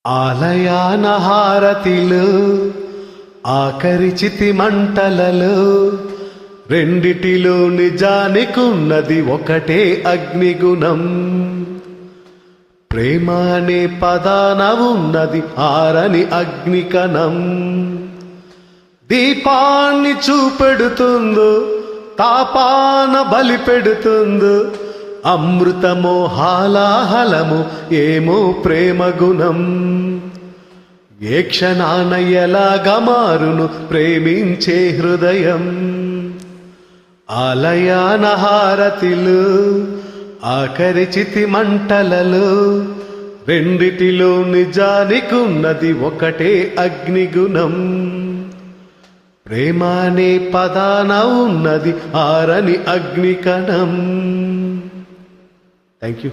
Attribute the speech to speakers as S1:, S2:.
S1: ఆలయాన హారతిలో ఆకరిచితి మంటలలో రెండిటిలో నిజానికున్నది ఒకటే అగ్నిగుణం. ప్రేమ అనే పదాన ఉన్నది ఆరని అగ్నికణం. దీపాన్ని చూపెడుతుందో తాపాన బలి పెడుతుందో అమృతమో హాలాహలము ఏమో ప్రేమ గుణం. ఏ క్షణాన ఎలాగా మారును ప్రేమించే హృదయం. ఆలయాన హారతిలో ఆకరిచితి మంటలలో రెండిటిలో నిజానికున్నది ఒకటే అగ్నిగుణం. ప్రేమ అనే పదాన ఉన్నది ఆరని అగ్నికణం. Thank you.